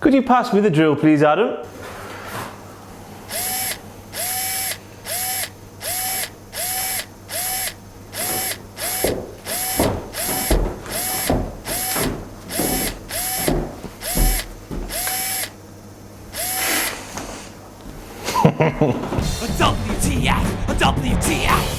Could you pass me the drill, please, Adam? WTF!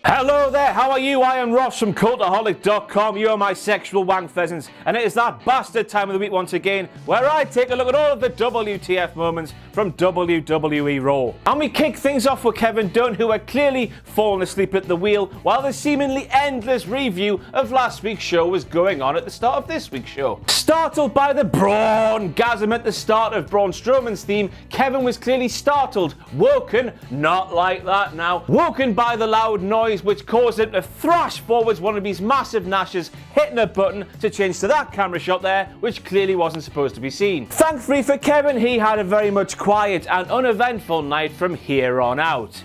Hello there, how are you? I am Ross from Cultaholic.com. You are my sexual wank pheasants, and it is that bastard time of the week once again where I take a look at all of the WTF moments from WWE Raw. And we kick things off with Kevin Dunn, who had clearly fallen asleep at the wheel while the seemingly endless review of last week's show was going on at the start of this week's show. Startled by the Braun-gasm at the start of Braun Strowman's theme, Kevin was clearly startled, woken, not like that now, woken by the loud noise which caused him to thrash forwards one of his massive gnashes, hitting a button to change to that camera shot there, which clearly wasn't supposed to be seen. Thankfully for Kevin, he had a very much quiet and uneventful night from here on out.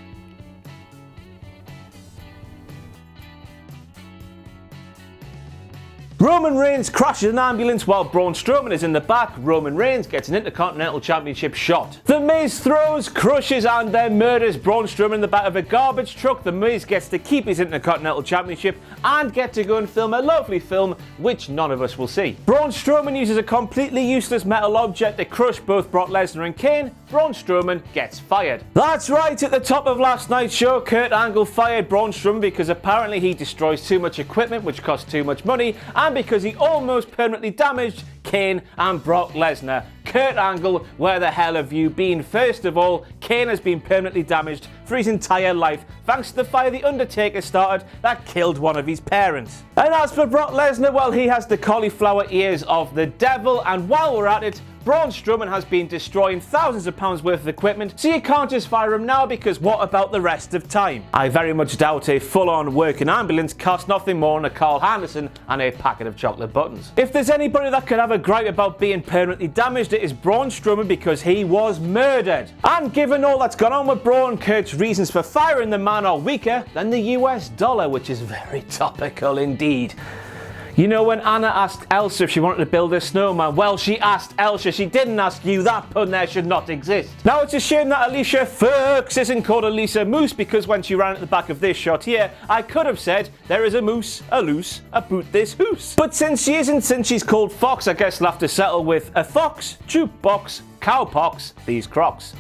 Roman Reigns crashes an ambulance while Braun Strowman is in the back. Roman Reigns gets an Intercontinental Championship shot. The Miz throws, crushes and then murders Braun Strowman in the back of a garbage truck. The Miz gets to keep his Intercontinental Championship and get to go and film a lovely film which none of us will see. Braun Strowman uses a completely useless metal object to crush both Brock Lesnar and Kane. Braun Strowman gets fired. That's right, at the top of last night's show, Kurt Angle fired Braun Strowman because apparently he destroys too much equipment which costs too much money, and because he almost permanently damaged Kane and Brock Lesnar. Kurt Angle, where the hell have you been? First of all, Kane has been permanently damaged for his entire life thanks to the fire The Undertaker started that killed one of his parents. And as for Brock Lesnar, well, he has the cauliflower ears of the devil, and while we're at it, Braun Strowman has been destroying thousands of pounds worth of equipment, so you can't just fire him now because what about the rest of time? I very much doubt a full-on working ambulance costs nothing more than a Carl Henderson and a packet of chocolate buttons. If there's anybody that could have a gripe about being permanently damaged, it is Braun Strowman because he was murdered. And given all that's gone on with Braun, Kurt's reasons for firing the man are weaker than the US dollar, which is very topical indeed. You know when Anna asked Elsa if she wanted to build a snowman? Well, she asked Elsa, she didn't ask you. That pun there should not exist. Now, it's a shame that Alicia Fox isn't called Elisa Moose, because when she ran at the back of this shot here, I could have said, there is a moose, a loose, a boot this hoose. But since she isn't, since she's called Fox, I guess we'll have to settle with a fox, jukebox, cowpox, these crocs.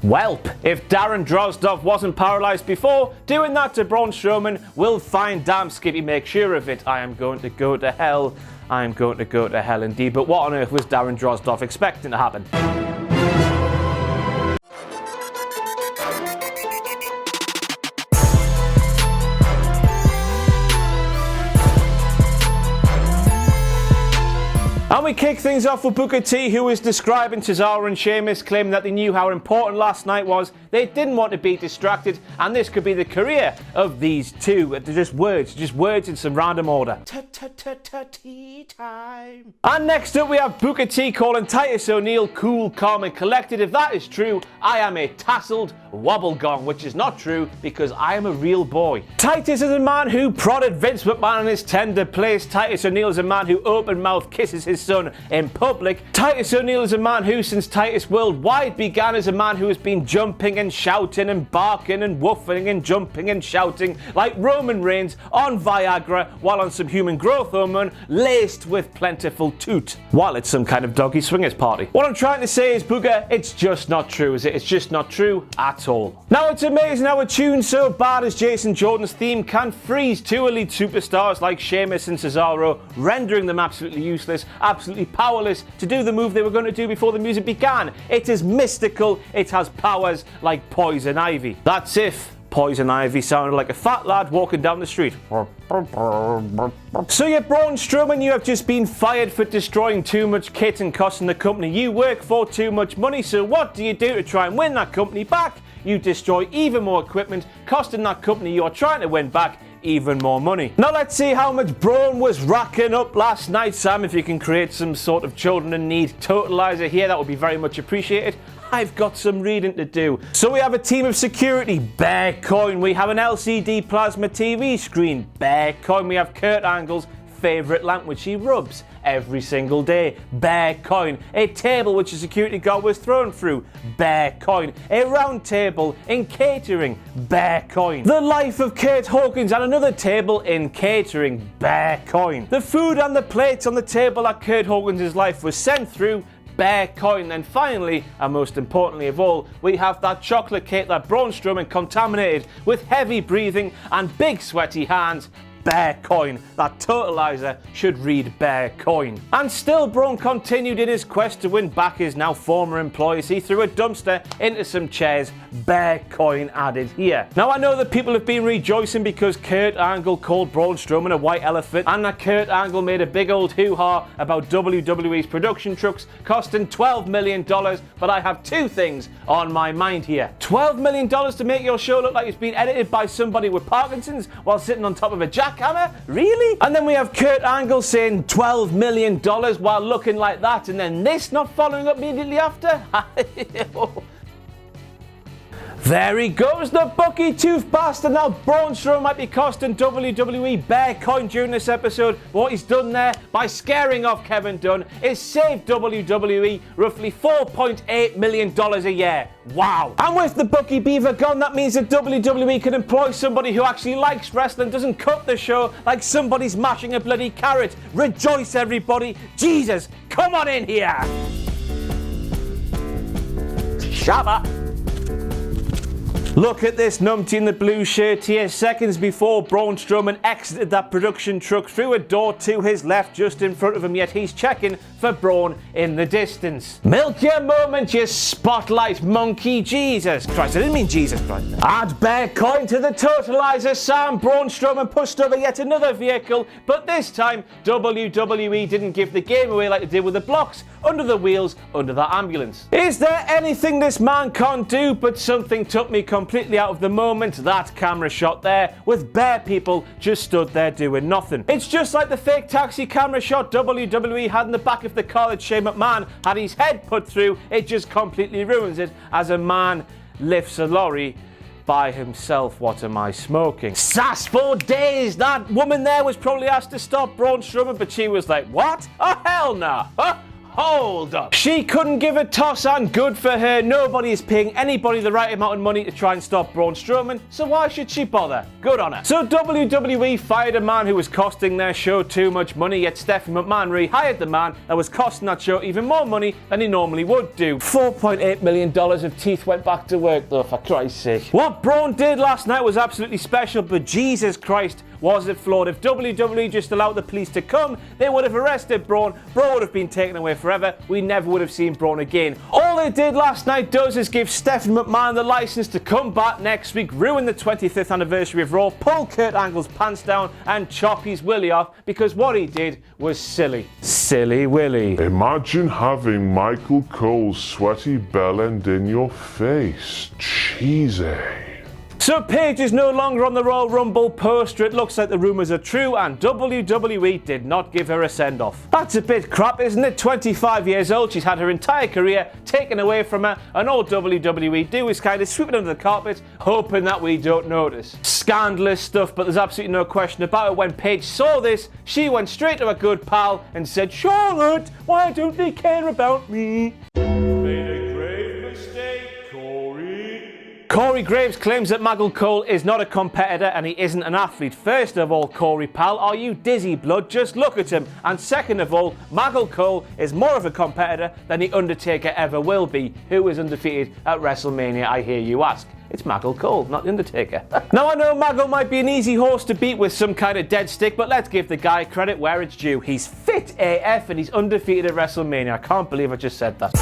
Welp, if Darren Drozdov wasn't paralysed before, doing that to Braun Strowman will find damn skippy, make sure of it. I am going to go to hell. I am going to go to hell indeed. But what on earth was Darren Drozdov expecting to happen? And we kick things off with Booker T, who is describing Cesaro and Sheamus, claiming that they knew how important last night was. They didn't want to be distracted, and this could be the career of these two. They're just words in some random order. Tea time. And next up we have Booker T calling Titus O'Neil cool, calm and collected. If that is true, I am a tasseled wobble gong, which is not true because I am a real boy. Titus is a man who prodded Vince McMahon in his tender place. Titus O'Neil is a man who open mouth kisses his son in public. Titus O'Neil is a man who, since Titus Worldwide began, is a man who has been jumping and shouting and barking and woofing and jumping and shouting like Roman Reigns on Viagra while on some human growth hormone laced with plentiful toot while it's some kind of doggy swingers party. What I'm trying to say is, Booker, it's just not true, is it? It's just not true at all. Now, it's amazing how a tune so bad as Jason Jordan's theme can freeze two elite superstars like Sheamus and Cesaro, rendering them absolutely useless, absolutely powerless to do the move they were going to do before the music began. It is mystical, it has powers like Poison Ivy. That's if Poison Ivy sounded like a fat lad walking down the street. So yeah, Braun Strowman, you have just been fired for destroying too much kit and costing the company you work for too much money. So what do you do to try and win that company back? You destroy even more equipment, costing that company you're trying to win back even more money. Now let's see how much Braun was racking up last night. Sam, if you can create some sort of children in need totalizer here, that would be very much appreciated. I've got some reading to do. So we have a team of security, Bear Coin. We have an LCD plasma TV screen, Bear Coin. We have Kurt Angle's favourite lamp which he rubs every single day, bear coin. A table which a security guard was thrown through, bear coin. A round table in catering, bear coin. The life of Kurt Hawkins and another table in catering, bear coin. The food and the plates on the table at Kurt Hawkins' life was sent through, bear coin. Then finally, and most importantly of all, we have that chocolate cake that Braun Strowman contaminated with heavy breathing and big sweaty hands, bear coin. That totalizer should read bear coin. And still Braun continued in his quest to win back his now former employees. He threw a dumpster into some chairs, bear coin added here. Now I know that people have been rejoicing because Kurt Angle called Braun Strowman a white elephant and that Kurt Angle made a big old hoo-ha about WWE's production trucks costing $12 million, but I have two things on my mind here. $12 million to make your show look like it's been edited by somebody with Parkinson's while sitting on top of a jackhammer? Really? And then we have Kurt Angle saying $12 million while looking like that, and then this not following up immediately after? There he goes, the bucky tooth bastard. Now Braun Strowman might be costing WWE bear coin during this episode. What he's done there by scaring off Kevin Dunn is saved WWE roughly $4.8 million a year. Wow. And with the bucky beaver gone, that means that WWE can employ somebody who actually likes wrestling, doesn't cut the show like somebody's mashing a bloody carrot. Rejoice everybody. Jesus, come on in here. Shabba. Look at this numpty in the blue shirt here. Seconds before Braun Strowman exited that production truck through a door to his left just in front of him, yet he's checking for Braun in the distance. Milk your moment, you spotlight monkey. Jesus Christ, I didn't mean Jesus Christ. Add bear coin to the totalizer, Sam. Braun Strowman pushed over yet another vehicle, but this time WWE didn't give the game away like they did with the blocks under the wheels under that ambulance. Is there anything this man can't do? But something took me completely out of the moment. That camera shot there with bare people just stood there doing nothing. It's just like the fake taxi camera shot WWE had in the back of the car that Shane McMahon had his head put through. It just completely ruins it as a man lifts a lorry by himself. What am I smoking? Sass for days. That woman there was probably asked to stop Braun Strowman, but she was like, what? Oh, hell no. Huh? Hold up. She couldn't give a toss, and good for her. Nobody is paying anybody the right amount of money to try and stop Braun Strowman, so why should she bother? Good on her. So WWE fired a man who was costing their show too much money, yet Stephanie McMahon rehired the man that was costing that show even more money than he normally would do. $4.8 million of teeth went back to work though, for Christ's sake. What Braun did last night was absolutely special, but Jesus Christ, was it flawed. If WWE just allowed the police to come, they would have arrested Braun. Braun would have been taken away forever. We never would have seen Braun again. All they did last night does is give Stephanie McMahon the license to come back next week, ruin the 25th anniversary of Raw, pull Kurt Angle's pants down and chop his willy off, because what he did was silly. Silly Willy. Imagine having Michael Cole's sweaty bell end in your face. Cheesy. So Paige is no longer on the Royal Rumble poster. It looks like the rumours are true and WWE did not give her a send-off. That's a bit crap, isn't it? 25 years old, she's had her entire career taken away from her, and all WWE do is kind of sweep it under the carpet, hoping that we don't notice. Scandalous stuff, but there's absolutely no question about it. When Paige saw this, she went straight to her good pal and said, Charlotte, why don't they care about me? Corey Graves claims that Michael Cole is not a competitor and he isn't an athlete. First of all, Corey pal, are you dizzy blood? Just look at him. And second of all, Michael Cole is more of a competitor than The Undertaker ever will be. Who is undefeated at WrestleMania, I hear you ask? It's Michael Cole, not The Undertaker. Now I know Michael might be an easy horse to beat with some kind of dead stick, but let's give the guy credit where it's due. He's fit AF and he's undefeated at WrestleMania. I can't believe I just said that.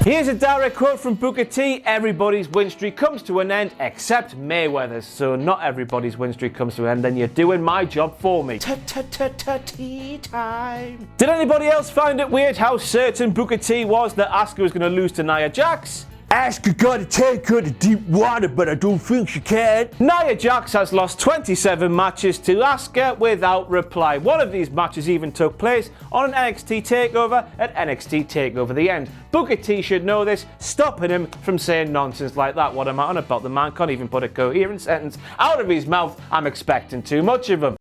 Here's a direct quote from Booker T. Everybody's win streak comes to an end except Mayweather's. So not everybody's win streak comes to an end, then you're doing my job for me. Tea time. Did anybody else find it weird how certain Booker T was that Asuka was going to lose to Nia Jax? Ask a girl to take her to deep water, but I don't think she can. Nia Jax has lost 27 matches to Asuka without reply. One of these matches even took place on an NXT takeover at NXT Takeover The End. Booker T should know this, stopping him from saying nonsense like that. What am I on about? The man can't even put a coherent sentence out of his mouth. I'm expecting too much of him.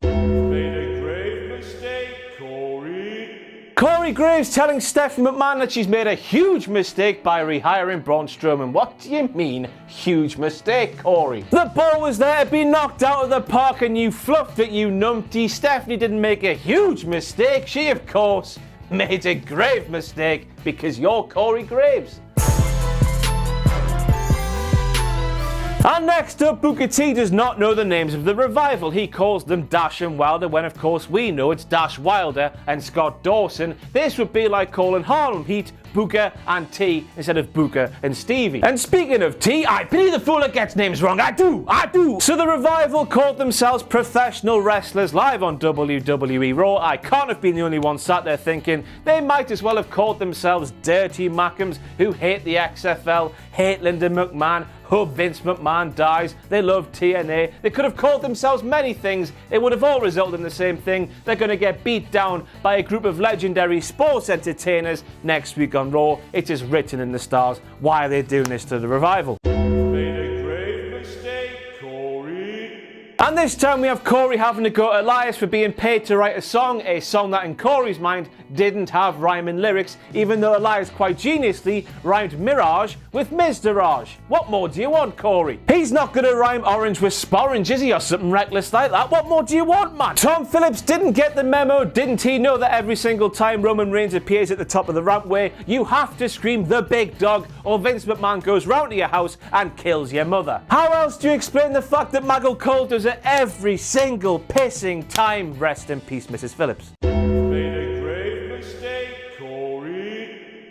Corey Graves telling Stephanie McMahon that she's made a huge mistake by rehiring Braun Strowman. What do you mean, huge mistake, Corey? The ball was there to be knocked out of the park and you fluffed it, you numpty. Stephanie didn't make a huge mistake. She, of course, made a grave mistake because you're Corey Graves. And next up, Booker T does not know the names of the revival. He calls them Dash and Wilder when of course we know it's Dash Wilder and Scott Dawson. This would be like calling Harlem Heat Booker and T instead of Booker and Stevie. And speaking of T, I pity the fool that gets names wrong. I do. So the revival called themselves professional wrestlers live on WWE Raw. I can't have been the only one sat there thinking they might as well have called themselves Dirty Mackems who hate the XFL, hate Linda McMahon, hope Vince McMahon dies, they love TNA. They could have called themselves many things. It would have all resulted in the same thing. They're going to get beat down by a group of legendary sports entertainers next week on Raw. It is written in the stars. Why are they doing this to the revival? And this time we have Corey having to go to Elias for being paid to write a song that in Corey's mind didn't have rhyming lyrics, even though Elias quite geniusly rhymed Mirage with Mizdaraj. What more do you want, Corey? He's not going to rhyme orange with sporange, is he, or something reckless like that? What more do you want, man? Tom Phillips didn't get the memo. Didn't he know that every single time Roman Reigns appears at the top of the rampway, you have to scream the big dog, or Vince McMahon goes round to your house and kills your mother? How else do you explain the fact that Michael Cole does it every single pissing time? Rest in peace, Mrs. Phillips.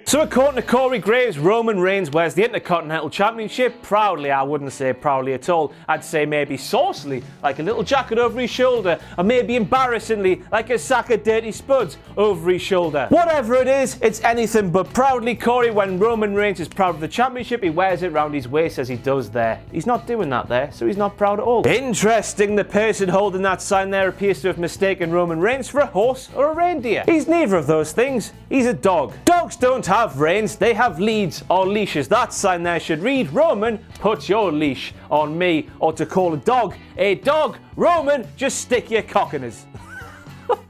So according to Corey Graves, Roman Reigns wears the Intercontinental Championship proudly. I wouldn't say proudly at all. I'd say maybe saucily, like a little jacket over his shoulder, or maybe embarrassingly, like a sack of dirty spuds over his shoulder. Whatever it is, it's anything but proudly. Corey, when Roman Reigns is proud of the championship, he wears it round his waist as he does there. He's not doing that there, so he's not proud at all. Interesting, the person holding that sign there appears to have mistaken Roman Reigns for a horse or a reindeer. He's neither of those things. He's a dog. Dogs don't have reins, they have leads or leashes. That sign there should read, Roman, put your leash on me. Or to call a dog, Roman, just stick your cock in his.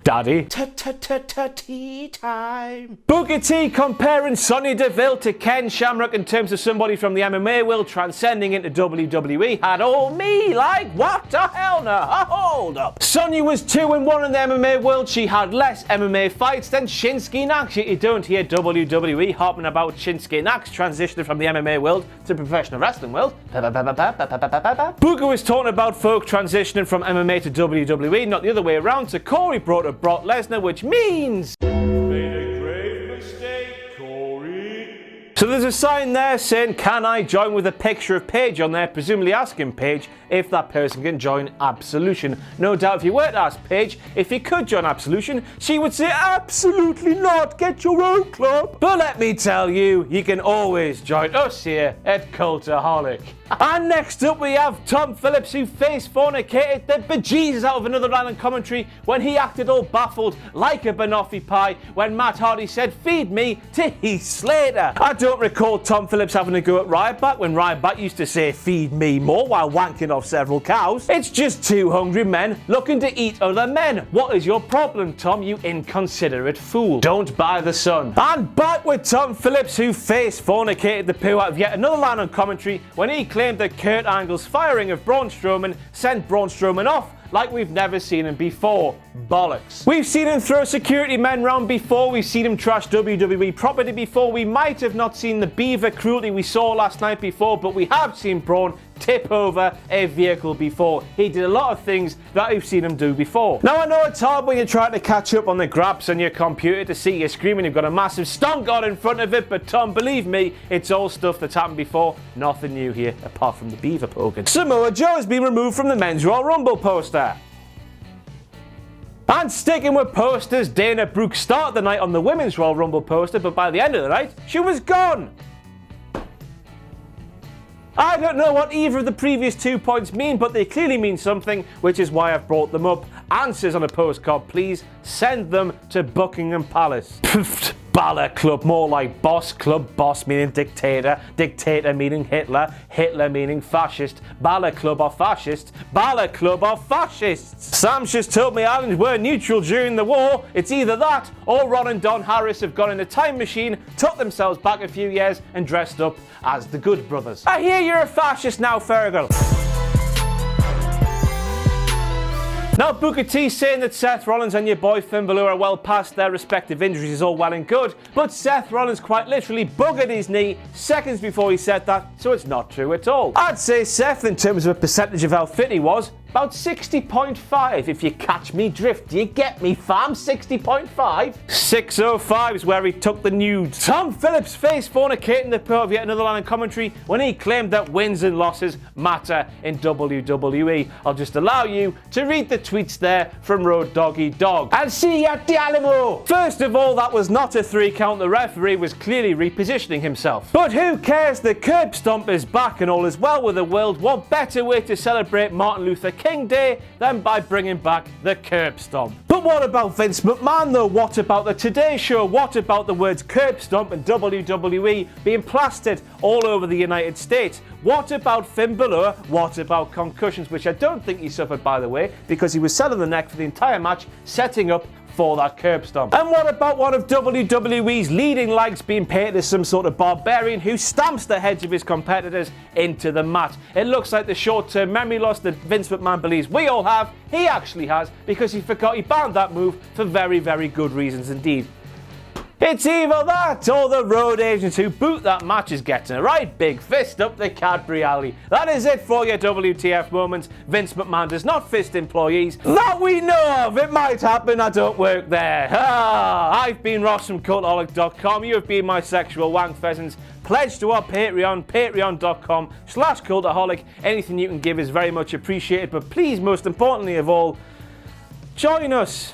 Daddy. Tea time. Booker T comparing Sonya Deville to Ken Shamrock in terms of somebody from the MMA world transcending into WWE had all me like, what the hell now? Hold up. Sonya was 2-1 in the MMA world. She had less MMA fights than Shinsuke Nax. You don't hear WWE hopping about Shinsuke Nax transitioning from the MMA world to professional wrestling world. Booker was talking about folk transitioning from MMA to WWE, not the other way around. So Corey brought up Brock Lesnar, which means made a grave mistake, Corey. So there's a sign there saying, can I join, with a picture of Paige on there, presumably asking Paige if that person can join Absolution. No doubt if you were to ask Paige if he could join Absolution, she would say, absolutely not, get your own club. But let me tell you, you can always join us here at Cultaholic. And next up we have Tom Phillips, who face fornicated the bejesus out of another line in commentary when he acted all baffled like a banoffee pie when Matt Hardy said, feed me to Heath Slater. I don't recall Tom Phillips having to go at Ryback when Ryback used to say feed me more while wanking off several cows. It's just two hungry men looking to eat other men. What is your problem, Tom, you inconsiderate fool? Don't buy the sun. And back with Tom Phillips, who face fornicated the poo out of yet another line on commentary when he claimed that Kurt Angle's firing of Braun Strowman sent Braun Strowman off like we've never seen him before. Bollocks. We've seen him throw security men round before, we've seen him trash WWE property before, we might have not seen the beaver cruelty we saw last night before, but we have seen Braun tip over a vehicle before. He did a lot of things that we've seen him do before. Now I know it's hard when you're trying to catch up on the graphs on your computer to see your screen when you've got a massive stonk god in front of it, but Tom, believe me, it's all stuff that's happened before. Nothing new here apart from the beaver poking. Samoa Joe has been removed from the Men's Royal Rumble poster. And sticking with posters, Dana Brooke started the night on the Women's Royal Rumble poster, but by the end of the night, she was gone. I don't know what either of the previous 2 points mean, but they clearly mean something, which is why I've brought them up. Answers on a postcard, please. Send them to Buckingham Palace. Balor Club, more like Boss Club, boss meaning dictator, dictator meaning Hitler, Hitler meaning fascist, Balor Club are fascists, Balor Club are fascists. Sam's just told me Ireland were neutral during the war. It's either that or Ron and Don Harris have gone in a time machine, took themselves back a few years and dressed up as the Good Brothers. I hear you're a fascist now, Fergal. Now, Booker T saying that Seth Rollins and your boy Finn Balor are well past their respective injuries is all well and good, but Seth Rollins quite literally buggered his knee seconds before he said that, so it's not true at all. I'd say Seth, in terms of a percentage of how fit he was, about 60.5, if you catch me drift. Do you get me, fam? 60.5? 605 is where he took the nude. Tom Phillips face fornicating the part of yet another line of commentary when he claimed that wins and losses matter in WWE. I'll just allow you to read the tweets there from Road Doggy Dog. And see ya, the Alamo! First of all, that was not a 3 count. The referee was clearly repositioning himself. But who cares? The curb stomp is back and all is well with the world. What better way to celebrate Martin Luther King Day than by bringing back the curb stomp? But what about Vince McMahon though? What about the Today Show? What about the words curb stomp and WWE being plastered all over the United States? What about Finn Balor? What about concussions, which I don't think he suffered, by the way, because he was selling the neck for the entire match, setting up for that curb stomp? And what about one of WWE's leading lights being painted as some sort of barbarian who stamps the heads of his competitors into the mat? It looks like the short-term memory loss that Vince McMahon believes we all have, he actually has, because he forgot he banned that move for very, very good reasons indeed. It's either that or the road agents who boot that match is getting a right big fist up the Cadbury alley. That is it for your WTF moments. Vince McMahon does not fist employees. That we know of. It might happen. I don't work there. I've been Ross from Cultaholic.com. You have been my sexual wank pheasants. Pledge to our Patreon, patreon.com/Cultaholic. Anything you can give is very much appreciated, but please, most importantly of all, join us.